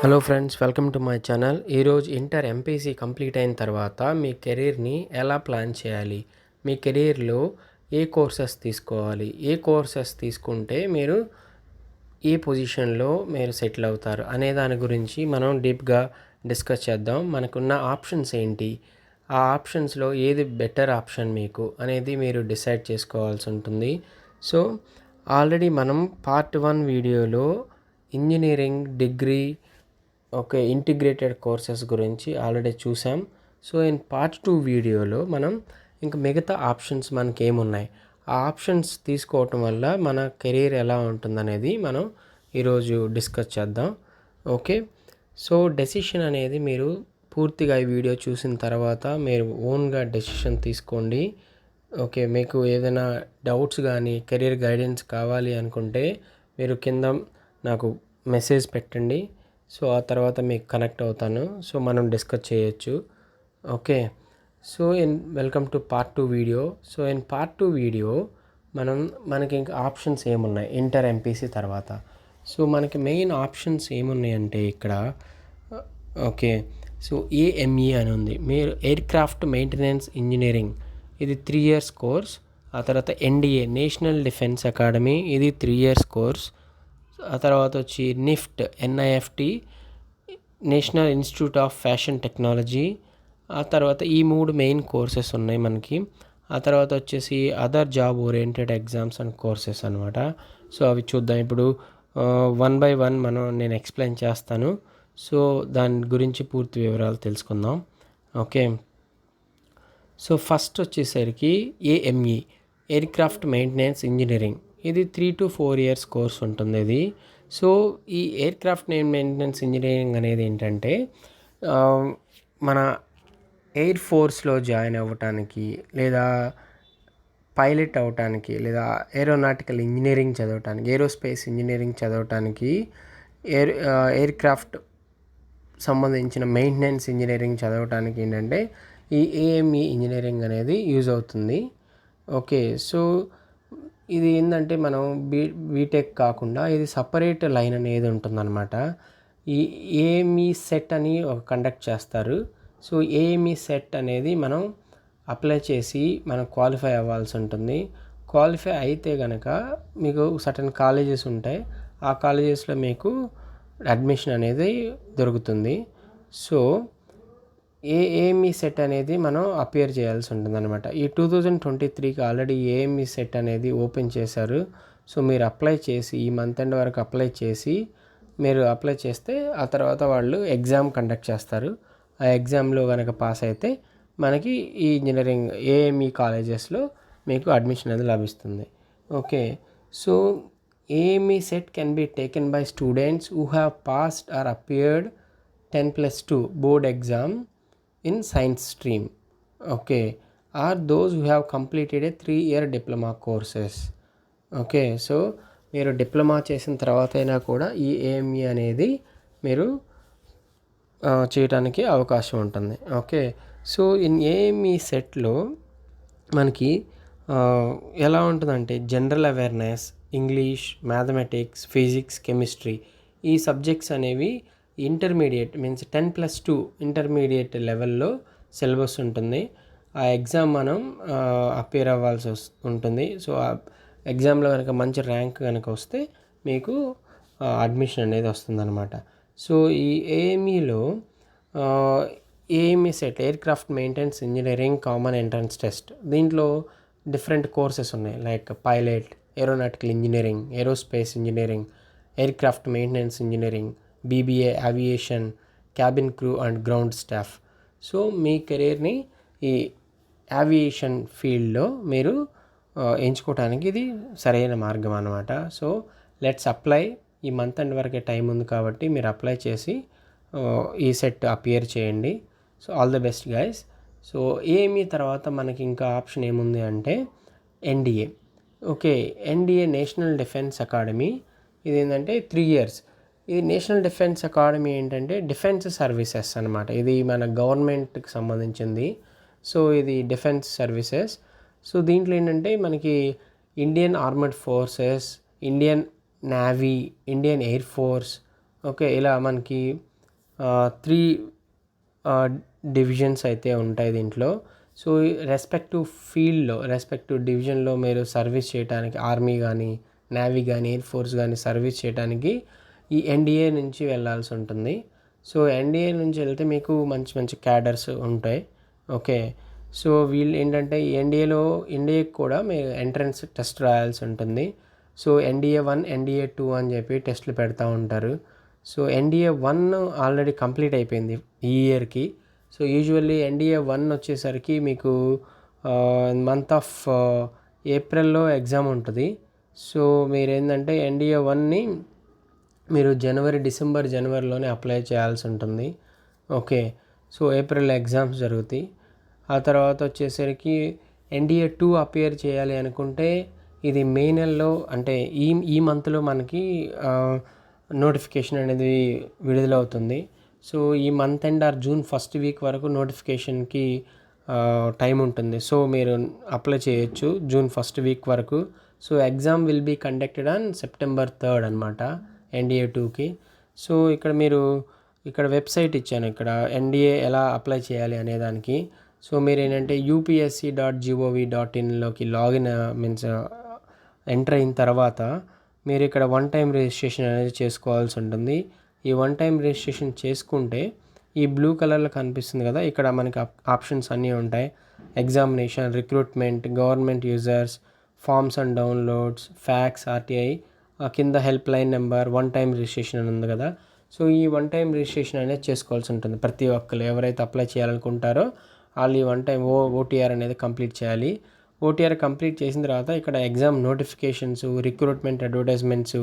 Hello friends, welcome to my channel. ఈరోజు inter MPC complete అయిన తర్వాత మీ కెరీర్ని ఎలా ప్లాన్ చేయాలి, మీ కెరీర్లో ఏ కోర్సెస్ తీసుకోవాలి, ఏ కోర్సెస్ తీసుకుంటే మీరు ఏ పొజిషన్లో మీరు సెటిల్ అవుతారు అనే దాని గురించి మనం డీప్గా డిస్కస్ చేద్దాం. మనకున్న ఆప్షన్స్ ఏంటి, ఆ ఆప్షన్స్లో ఏది బెటర్ ఆప్షన్ మీకు అనేది మీరు డిసైడ్ చేసుకోవాల్సి ఉంటుంది. సో ఆల్రెడీ మనం పార్ట్ 1 వీడియోలో ఇంజనీరింగ్ డిగ్రీ ఇంటిగ్రేటెడ్ కోర్సెస్ గురించి ఆల్రెడీ చూసాం. సో పార్ట్ 2 వీడియోలో మనం ఇంకా మిగతా ఆప్షన్స్ మనకి ఏమున్నాయి, ఆ ఆప్షన్స్ తీసుకోవటం వల్ల మన కెరీర్ ఎలా ఉంటుందనేది మనం ఈరోజు డిస్కస్ చేద్దాం. ఓకే, సో డెసిషన్ అనేది మీరు పూర్తిగా ఈ వీడియో చూసిన తర్వాత మీరు ఓన్గా డెసిషన్ తీసుకోండి. ఓకే, మీకు ఏదైనా డౌట్స్ కానీ కెరీర్ గైడెన్స్ కావాలి అనుకుంటే మీరు కింద నాకు మెసేజ్ పెట్టండి. సో ఆ తర్వాత మీకు కనెక్ట్ అవుతాను. సో మనం డిస్కస్ చేయొచ్చు. Okay, so welcome to part 2 video. So part 2 video మనకి ఇంకా ఆప్షన్స్ ఏమున్నాయి ఇంటర్ ఎంపీసీ తర్వాత. సో మనకి మెయిన్ ఆప్షన్స్ ఏమున్నాయంటే ఇక్కడ ఓకే, సో ఏఎంఈ అని ఉంది. మీరు ఎయిర్క్రాఫ్ట్ మెయింటెనెన్స్ ఇంజనీరింగ్, ఇది 3 years కోర్స్. ఆ తర్వాత ఎన్డిఏ నేషనల్ డిఫెన్స్ అకాడమీ, ఇది 3 years కోర్స్. ఆ తర్వాత వచ్చి NIFT NIFT national institute of fashion technology. ఆ తర్వాత ఈ 3 మెయిన్ కోర్సెస్ ఉన్నాయి మనకి. ఆ తర్వాత వచ్చేసి other job oriented exams and courses అనమాట. సో అవి చూద్దాం ఇప్పుడు. 1 by 1 నేను ఎక్స్ప్లెయిన్ చేస్తాను. సో దాని గురించి పూర్తి వివరాలు తెలుసుకుందాం. ఓకే, సో ఫస్ట్ వచ్చేసరికి ఏఎంఈ ఎయిర్క్రాఫ్ట్ మెయింటెనెన్స్ ఇంజనీరింగ్, ఇది 3 to 4 years కోర్స్ ఉంటుంది ఇది. సో ఈ ఎయిర్క్రాఫ్ట్ మెయింటెనెన్స్ ఇంజనీరింగ్ అనేది ఏంటంటే మన ఎయిర్ ఫోర్స్లో జాయిన్ అవ్వటానికి, లేదా పైలట్ అవ్వటానికి, లేదా ఏరోనాటికల్ ఇంజనీరింగ్ చదవటానికి, ఏరోస్పేస్ ఇంజనీరింగ్ చదవటానికి, ఎయిర్క్రాఫ్ట్ సంబంధించిన మెయింటెనెన్స్ ఇంజనీరింగ్ చదవటానికి ఏంటంటే ఈ ఏఎంఈ ఇంజనీరింగ్ అనేది యూజ్ అవుతుంది. ఓకే, సో ఇది ఏంటంటే మనం బీటెక్ కాకుండా ఇది సపరేట్ లైన్ అనేది ఉంటుందన్నమాట. ఈ ఏఎంఈ సెట్ అని కండక్ట్ చేస్తారు. సో ఏఎంఈ సెట్ అనేది మనం అప్లై చేసి మనం క్వాలిఫై అవ్వాల్సి ఉంటుంది. క్వాలిఫై అయితే కనుక మీకు సర్టన్ కాలేజెస్ ఉంటాయి, ఆ కాలేజెస్లో మీకు అడ్మిషన్ అనేది దొరుకుతుంది. సో ఏఎంఈ సెట్ అనేది మనం అపియర్ చేయాల్సి ఉంటుంది అనమాట. ఈ 2023కి ఆల్రెడీ ఏఎంఈ సెట్ అనేది ఓపెన్ చేశారు. సో మీరు అప్లై చేసి ఈ మంత్ ఎండ్ వరకు అప్లై చేసి మీరు అప్లై చేస్తే ఆ తర్వాత వాళ్ళు ఎగ్జామ్ కండక్ట్ చేస్తారు. ఆ ఎగ్జామ్లో కనుక పాస్ అయితే మనకి ఈ ఇంజనీరింగ్ ఏఎంఈ కాలేజెస్లో మీకు అడ్మిషన్ అనేది లభిస్తుంది. Okay, so AME CET can be taken by students who have passed or appeared 10+2 board exam in science stream, okay, or those who have completed a 3-year diploma courses. Okay, so మీరు diploma చేసిన తర్వాత అయినా కూడా ఈ AME అనేది మీరు చేయడానికి అవకాశం ఉంటుంది. ఓకే, సో ఏఎంఈ సెట్లో మనకి ఎలా ఉంటుందంటే general awareness, English, mathematics, physics, chemistry, ఈ సబ్జెక్ట్స్ అనేవి ఇంటర్మీడియట్ మీన్స్ 10+2 ఇంటర్మీడియట్ లెవెల్లో సిలబస్ ఉంటుంది. ఆ ఎగ్జామ్ మనం అపేర్ అవ్వాల్సి ఉంటుంది. సో ఆ ఎగ్జామ్లో కనుక మంచి ర్యాంక్ కనుక వస్తే మీకు అడ్మిషన్ అనేది వస్తుందన్నమాట. సో ఈ ఏఎంఈలో AME CET aircraft maintenance engineering common entrance test, దీంట్లో డిఫరెంట్ కోర్సెస్ ఉన్నాయి like pilot, aeronautical engineering, aerospace engineering, aircraft maintenance engineering, BBA aviation, cabin crew and ground staff. So మీ కెరీర్ని ఈ ఏవియేషన్ ఫీల్డ్లో మీరు ఎంచుకోవడానికి ఇది సరైన మార్గం అన్నమాట. So let's apply. ఈ మంత్ ఎండ్ వరకే టైం ఉంది కాబట్టి మీరు అప్లై చేసి ఈ సెట్ అపియర్ చేయండి. So all the best guys. So AME తర్వాత మనకి ఇంకా ఆప్షన్ ఏముంది అంటే NDA. Okay, NDA national defence academy, ఇది ఏంటంటే 3 years. ఈ నేషనల్ డిఫెన్స్ అకాడమీ ఏంటంటే డిఫెన్స్ సర్వీసెస్ అనమాట. ఇది మన గవర్నమెంట్కి సంబంధించింది. సో ఇది డిఫెన్స్ సర్వీసెస్. సో దీంట్లో ఏంటంటే మనకి Indian armed forces, Indian navy, Indian air force, okay, ఇలా మనకి త్రీ డివిజన్స్ అయితే ఉంటాయి దీంట్లో. సో రెస్పెక్టివ్ ఫీల్డ్లో, రెస్పెక్టివ్ డివిజన్లో మీరు సర్వీస్ చేయడానికి ఆర్మీ కానీ, నేవీ కానీ, ఎయిర్ ఫోర్స్ కానీ సర్వీస్ చేయడానికి ఈ ఎన్డీఏ నుంచి వెళ్ళాల్సి ఉంటుంది. సో ఎన్డీఏ నుంచి వెళ్తే మీకు మంచి మంచి క్యాడర్స్ ఉంటాయి. ఓకే, సో వీళ్ళు ఏంటంటే ఎన్డీఏకి కూడా మీరు ఎంట్రన్స్ టెస్ట్ రాయాల్సి ఉంటుంది. సో ఎన్డీఏ 1, ఎన్డీఏ 2 అని చెప్పి టెస్టులు పెడతా ఉంటారు. సో ఎన్డీఏ 1 ఆల్రెడీ కంప్లీట్ అయిపోయింది ఈ ఇయర్కి. సో యూజువల్లీ ఎన్డీఏ 1 వచ్చేసరికి మీకు మంత్ ఆఫ్ ఏప్రిల్లో ఎగ్జామ్ ఉంటుంది. సో మీరేంటంటే ఎన్డీఏ 1ని మీరు జనవరిలోనే అప్లై చేయాల్సి ఉంటుంది. ఓకే, సో ఏప్రిల్ ఎగ్జామ్స్ జరుగుతాయి. ఆ తర్వాత వచ్చేసరికి ఎన్డీఏ 2 అపియర్ చేయాలి అనుకుంటే ఇది మే నెలలో, అంటే ఈ మంత్లో మనకి నోటిఫికేషన్ అనేది విడుదలవుతుంది. సో ఈ month end or June first week వరకు నోటిఫికేషన్కి టైం ఉంటుంది. సో మీరు అప్లై చేయొచ్చు జూన్ ఫస్ట్ వీక్ వరకు. So exam will be conducted on September 3rd అనమాట ఎన్డీఏ 2కి. సో ఇక్కడ వెబ్సైట్ ఇచ్చాను, ఇక్కడ ఎన్డీఏ ఎలా అప్లై చేయాలి అనేదానికి. సో మీరు ఏంటంటే upsc.gov.inలోకి లాగిన్ ఎంటర్ అయిన తర్వాత మీరు ఇక్కడ 1 టైం రిజిస్ట్రేషన్ అనేది చేసుకోవాల్సి ఉంటుంది. ఈ 1 టైం రిజిస్ట్రేషన్ చేసుకుంటే ఈ బ్లూ కలర్లో కనిపిస్తుంది కదా, ఇక్కడ మనకి ఆప్షన్స్ అన్నీ ఉంటాయి. Examination, recruitment, government users, forms and downloads, FAQs, RTI, కింద help line number, 1 time registration అని ఉంది కదా. సో ఈ 1 టైం రిజిస్ట్రేషన్ అనేది చేసుకోవాల్సి ఉంటుంది. ప్రతి ఒక్కరు ఎవరైతే అప్లై చేయాలనుకుంటారో వాళ్ళు ఈ 1 టైం ఓటీఆర్ అనేది కంప్లీట్ చేయాలి. ఓటీఆర్ కంప్లీట్ చేసిన తర్వాత ఇక్కడ exam notifications, recruitment advertisements,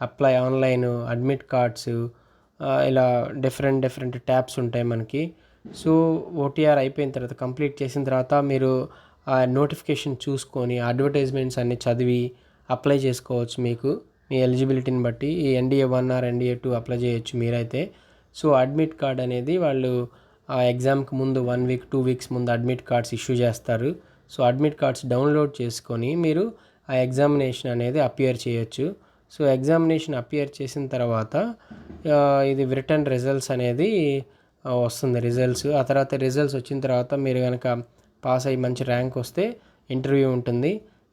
apply online, admit cards, ఇలా డిఫరెంట్ ట్యాబ్స్ ఉంటాయి మనకి. సో ఓటీఆర్ అయిపోయిన తర్వాత, కంప్లీట్ చేసిన తర్వాత మీరు ఆ నోటిఫికేషన్ చూసుకొని అడ్వర్టైజ్మెంట్స్ అన్నీ చదివి అప్లై చేసుకోవచ్చు. మీ ఎలిజిబిలిటీని బట్టి ఈ ఎన్డీఏ 1 ఆర్ ఎన్డీఏ 2 అప్లై చేయొచ్చు మీరైతే. సో అడ్మిట్ కార్డ్ అనేది వాళ్ళు ఆ ఎగ్జామ్కి ముందు 1 వీక్ 2 వీక్స్ ముందు అడ్మిట్ కార్డ్స్ ఇష్యూ చేస్తారు. సో అడ్మిట్ కార్డ్స్ డౌన్లోడ్ చేసుకొని మీరు ఆ ఎగ్జామినేషన్ అనేది అపియర్ చేయొచ్చు. సో ఎగ్జామినేషన్ అపియర్ చేసిన తర్వాత ఇది రిటర్న్ రిజల్ట్స్ అనేది వస్తుంది రిజల్ట్స్. ఆ తర్వాత రిజల్ట్స్ వచ్చిన తర్వాత మీరు కనుక పాస్ అయ్యి మంచి ర్యాంక్ వస్తే ఇంటర్వ్యూ ఉంటుంది.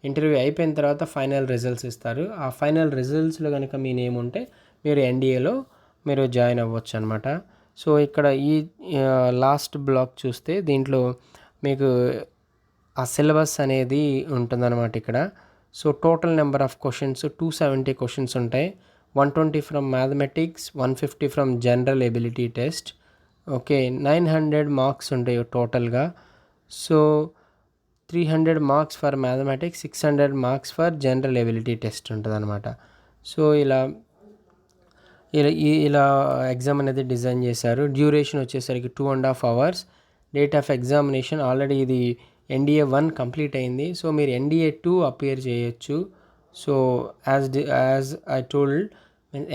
ఇంటర్వ్యూ అయిపోయిన తర్వాత ఫైనల్ రిజల్ట్స్ ఇస్తారు. ఆ ఫైనల్ రిజల్ట్స్లో కనుక మీ నేమ్ ఉంటే మీరు ఎన్డీఏలో మీరు జాయిన్ అవ్వచ్చు అనమాట. సో ఇక్కడ ఈ లాస్ట్ బ్లాక్ చూస్తే దీంట్లో మీకు ఆ సిలబస్ అనేది ఉంటుందన్నమాట ఇక్కడ. So total number of questions 270 questions ఉంటాయి. 120 from mathematics, 150 from general ability test. Okay, 900 marks ఉంటాయి టోటల్గా. So 300 marks for mathematics, 600 marks for general ability test ఉంటుంది అనమాట. సో ఇలా ఎగ్జామ్ అనేది డిజైన్ చేశారు. డ్యూరేషన్ వచ్చేసరికి 2.5 hours. Date of examination already ఇది ఎన్డీఏ 1 కంప్లీట్ అయింది. సో మీరు ఎన్డీఏ 2 అపియర్ చేయొచ్చు. So as I told,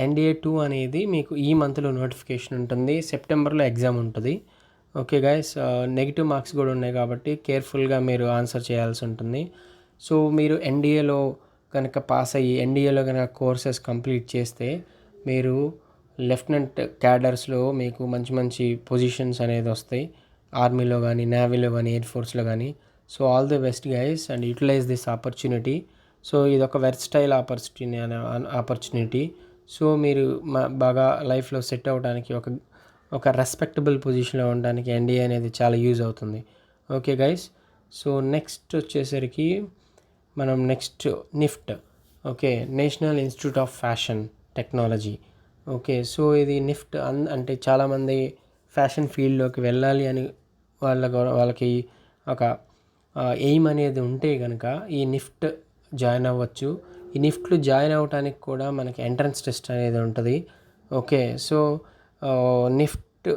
NDA 2 అనేది మీకు ఈ మంత్లో నోటిఫికేషన్ ఉంటుంది, సెప్టెంబర్లో ఎగ్జామ్ ఉంటుంది. ఓకే గైస్, నెగిటివ్ మార్క్స్ కూడా ఉన్నాయి కాబట్టి కేర్ఫుల్గా మీరు ఆన్సర్ చేయాల్సి ఉంటుంది. సో మీరు ఎన్డీఏలో కనుక పాస్ అయ్యి ఎన్డీఏలో కనుక కోర్సెస్ కంప్లీట్ చేస్తే మీరు లెఫ్టినెంట్ క్యాడర్స్లో మీకు మంచి మంచి పొజిషన్స్ అనేది వస్తాయి. ఆర్మీలో కానీ, నేవీలో కానీ, ఎయిర్ ఫోర్స్లో కానీ. So all the best guys and utilize this opportunity. So ఇది ఒక వెర్స్టైల్ ఆపర్చునిటీ. సో మీరు బాగా లైఫ్లో సెట్ అవ్వడానికి, ఒక రెస్పెక్టబుల్ పొజిషన్లో ఉండడానికి ఎన్డీఏ అనేది చాలా యూజ్ అవుతుంది. ఓకే గైస్, సో నెక్స్ట్ వచ్చేసరికి మనం NIFT. Okay, national institute of fashion technology. Okay, so ఇది నిఫ్ట్ అంటే చాలామంది ఫ్యాషన్ ఫీల్డ్లోకి వెళ్ళాలి అని వాళ్ళకి ఒక ఎయిమ్ అనేది ఉంటే కనుక ఈ నిఫ్ట్ జాయిన్ అవ్వచ్చు. ఈ నిఫ్ట్లో జాయిన్ అవ్వడానికి కూడా మనకి ఎంట్రన్స్ టెస్ట్ అనేది ఉంటుంది. ఓకే, సో నిఫ్ట్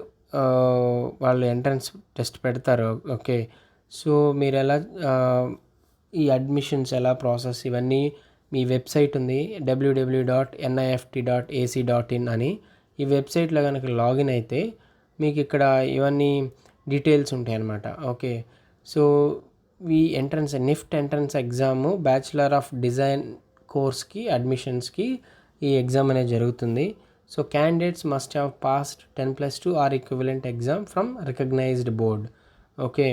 వాళ్ళు ఎంట్రన్స్ టెస్ట్ పెడతారు. ఓకే, సో మీరు ఎలా ఈ అడ్మిషన్స్ ఎలా ప్రాసెస్ ఇవన్నీ మీ వెబ్సైట్ ఉంది www.nift.ac.in అని. ఈ వెబ్సైట్లో కనుక లాగిన్ అయితే మీకు ఇక్కడ ఇవన్నీ డీటెయిల్స్ ఉంటాయి అన్నమాట. ఓకే, సో ఈ NIFT entrance exam bachelor of design కోర్స్కి అడ్మిషన్స్కి ఈ ఎగ్జామ్ అనేది జరుగుతుంది. So candidates must have passed 10+2 or equivalent exam from recognised board. Okay,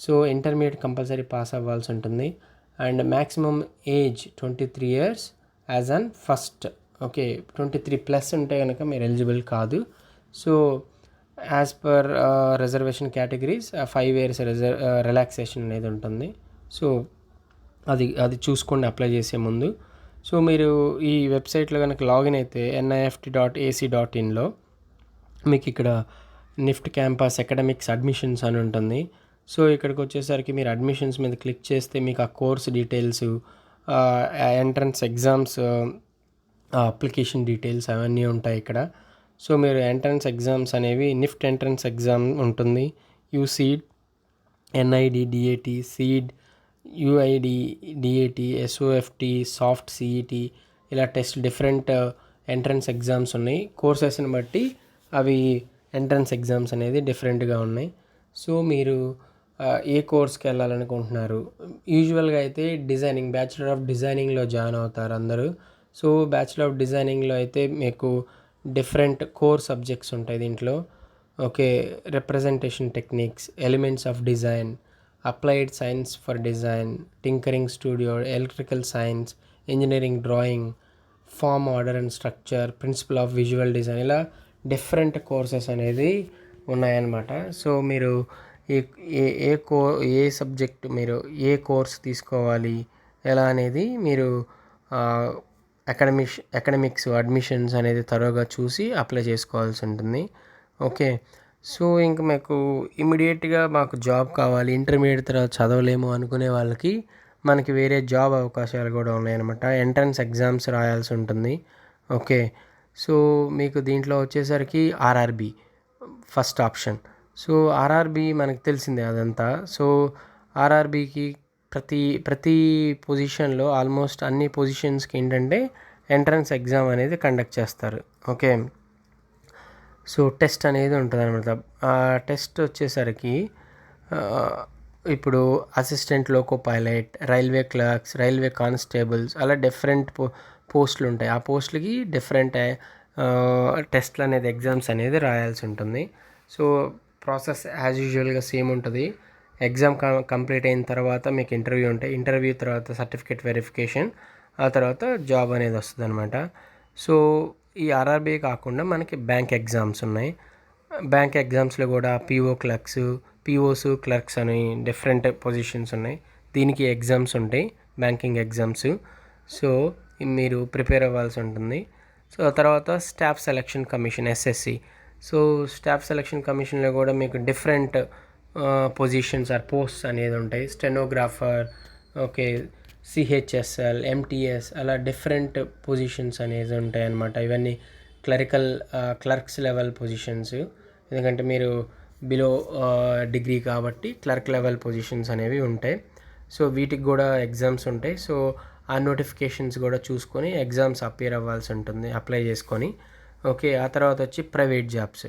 so intermediate compulsory pass అవ్వాల్సి ఉంటుంది. And maximum age 23 years as on first. Okay, 23+ ఉంటే కనుక మీరు ఎలిజిబుల్ కాదు. So as per reservation categories 5 years relaxation అనేది ఉంటుంది. So అది చూసుకోండి అప్లై చేసే ముందు. సో మీరు ఈ వెబ్సైట్లో కనుక లాగిన్ అయితే nift.ac.inలో మీకు ఇక్కడ నిఫ్ట్ క్యాంపస్ అకాడమిక్స్ అడ్మిషన్స్ అని ఉంటుంది. సో ఇక్కడికి వచ్చేసరికి మీరు అడ్మిషన్స్ మీద క్లిక్ చేస్తే మీకు ఆ course details, entrance exams, application details అవన్నీ ఉంటాయి ఇక్కడ. సో మీరు ఎంట్రన్స్ ఎగ్జామ్స్ అనేవి నిఫ్ట్ ఎంట్రన్స్ ఎగ్జామ్ ఉంటుంది, UCEED, NID, DAT, CEED, UID, DAT, SOFT, SOFT CET, ఇలా టెస్ట్ డిఫరెంట్ ఎంట్రన్స్ ఎగ్జామ్స్ ఉన్నాయి. కోర్సెస్ని బట్టి అవి ఎంట్రన్స్ ఎగ్జామ్స్ అనేది డిఫరెంట్గా ఉన్నాయి. సో మీరు ఏ కోర్స్కి వెళ్ళాలనుకుంటున్నారు? యూజువల్గా అయితే డిజైనింగ్, బ్యాచిలర్ ఆఫ్ డిజైనింగ్లో జాయిన్ అవుతారు అందరూ. సో బ్యాచిలర్ ఆఫ్ డిజైనింగ్లో అయితే మీకు డిఫరెంట్ కోర్ సబ్జెక్ట్స్ ఉంటాయి దీంట్లో. Okay, representation techniques, elements of design, applied science for design, tinkering studio, electrical science, engineering drawing, form, order and structure, principle of visual design, ఇలా different courses అనేది ఉన్నాయన్నమాట. So మీరు ఏ subject, మీరు ఏ course తీసుకోవాలి ఎలా అనేది మీరు అకాడమిక్స్ అడ్మిషన్స్ అనేది త్వరగా చూసి అప్లై చేసుకోవాల్సి ఉంటుంది. ఓకే, సో ఇంక మీకు ఇమీడియట్గా మాకు జాబ్ కావాలి, ఇంటర్మీడియట్ తర్వాత చదవలేము అనుకునే వాళ్ళకి మనకి వేరే జాబ్ అవకాశాలు కూడా ఉన్నాయన్నమాట. ఎంట్రన్స్ ఎగ్జామ్స్ రాయాల్సి ఉంటుంది. ఓకే, సో మీకు దీంట్లో వచ్చేసరికి RRB first option. So RRB మనకు తెలిసిందే అదంతా. సో ఆర్ఆర్బికి ప్రతి పొజిషన్లో ఆల్మోస్ట్ అన్ని పొజిషన్స్కి ఏంటంటే ఎంట్రన్స్ ఎగ్జామ్ అనేది కండక్ట్ చేస్తారు. ఓకే, సో టెస్ట్ అనేది ఉంటుంది అనమాట. ఆ టెస్ట్ వచ్చేసరికి ఇప్పుడు assistant loco pilot, railway clerks, railway constables, అలా డిఫరెంట్ పోస్టులు ఉంటాయి. ఆ పోస్టులకి డిఫరెంట్ టెస్ట్లు అనేది ఎగ్జామ్స్ అనేది రాయాల్సి ఉంటుంది. సో ప్రాసెస్ యాజ్ యూజువల్గా సేమ్ ఉంటుంది. ఎగ్జామ్ కంప్లీట్ అయిన తర్వాత మీకు ఇంటర్వ్యూ ఉంటాయి. ఇంటర్వ్యూ తర్వాత సర్టిఫికేట్ వెరిఫికేషన్, ఆ తర్వాత జాబ్ అనేది వస్తుంది అనమాట. సో ఈ ఆర్ఆర్బీ కాకుండా మనకి బ్యాంక్ ఎగ్జామ్స్ ఉన్నాయి. బ్యాంక్ ఎగ్జామ్స్లో కూడా పిఓస్ క్లర్క్స్ అని డిఫరెంట్ పొజిషన్స్ ఉన్నాయి. దీనికి ఎగ్జామ్స్ ఉంటాయి, బ్యాంకింగ్ ఎగ్జామ్స్. సో మీరు ప్రిపేర్ అవ్వాల్సి ఉంటుంది. సో తర్వాత staff selection commission, SSC. So staff selection కమిషన్లో కూడా మీకు డిఫరెంట్ పొజిషన్స్ ఆర్ పోస్ట్స్ అనేది ఉంటాయి. స్టెనోగ్రాఫర్, ఓకే, సిహెచ్ఎస్ఎల్, ఎంటీఎస్, అలా డిఫరెంట్ పొజిషన్స్ అనేది ఉంటాయి అన్నమాట. ఇవన్నీ క్లర్క్స్ లెవెల్ పొజిషన్స్. ఎందుకంటే మీరు బిలో డిగ్రీ కాబట్టి క్లర్క్ లెవెల్ పొజిషన్స్ అనేవి ఉంటాయి. సో వీటికి కూడా ఎగ్జామ్స్ ఉంటాయి. సో ఆ నోటిఫికేషన్స్ కూడా చూసుకొని ఎగ్జామ్స్ అపియర్ అవ్వాల్సి ఉంటుంది, అప్లై చేసుకొని. ఓకే, ఆ తర్వాత వచ్చి ప్రైవేట్ జాబ్స్.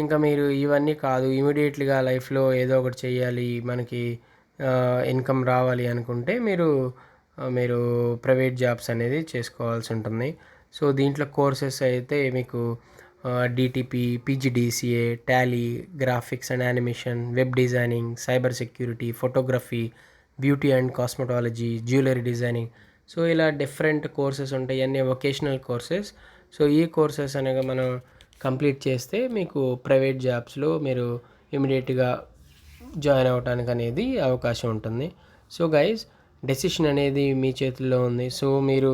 ఇంకా మీరు ఇవన్నీ కాదు, ఇమీడియట్లీగా లైఫ్లో ఏదో ఒకటి చేయాలి, మనకి ఇన్కమ్ రావాలి అనుకుంటే మీరు ప్రైవేట్ జాబ్స్ అనేది చేసుకోవాల్సి ఉంటుంది. సో దీంట్లో కోర్సెస్ అయితే మీకు DTP, PGDCA, Tally, graphics and animation, web designing, cyber security, photography, beauty and cosmetology, jewellery designing. So ఇలా డిఫరెంట్ కోర్సెస్ ఉంటాయి, ఇవన్నీ వొకేషనల్ కోర్సెస్. సో ఈ కోర్సెస్ అనేవి మనం కంప్లీట్ చేస్తే మీకు ప్రైవేట్ జాబ్స్లో మీరు ఇమీడియట్గా జాయిన్ అవ్వడానికి అనేది అవకాశం ఉంటుంది. సో గైస్, డెసిషన్ అనేది మీ చేతుల్లో ఉంది. సో మీరు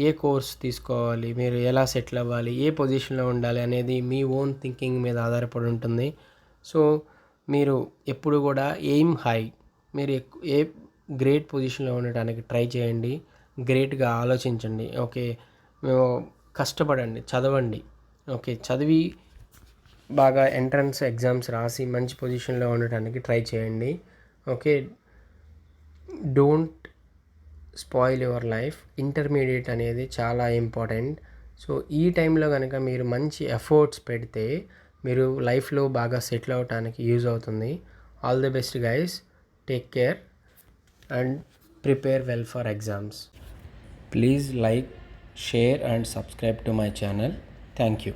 ఏ కోర్స్ తీసుకోవాలి, మీరు ఎలా సెటిల్ అవ్వాలి, ఏ పొజిషన్లో ఉండాలి అనేది మీ ఓన్ థింకింగ్ మీద ఆధారపడి ఉంటుంది. సో మీరు ఎప్పుడు కూడా ఎయిమ్ హై, మీరు ఏ గ్రేట్ పొజిషన్లో ఉండటానికి ట్రై చేయండి, గ్రేట్గా ఆలోచించండి. ఓకే, కష్టపడండి, చదవండి. ఓకే, చదివి బాగా ఎంట్రన్స్ ఎగ్జామ్స్ రాసి మంచి పొజిషన్లో ఉండటానికి ట్రై చేయండి. Okay, don't spoil your life. Intermediate అనేది చాలా ఇంపార్టెంట్. సో ఈ టైంలో కనుక మీరు మంచి ఎఫర్ట్స్ పెడితే మీరు లైఫ్లో బాగా సెటిల్ అవ్వడానికి యూజ్ అవుతుంది. All the best guys, take care and prepare well for exams. Please like, share and subscribe to my channel. Thank you.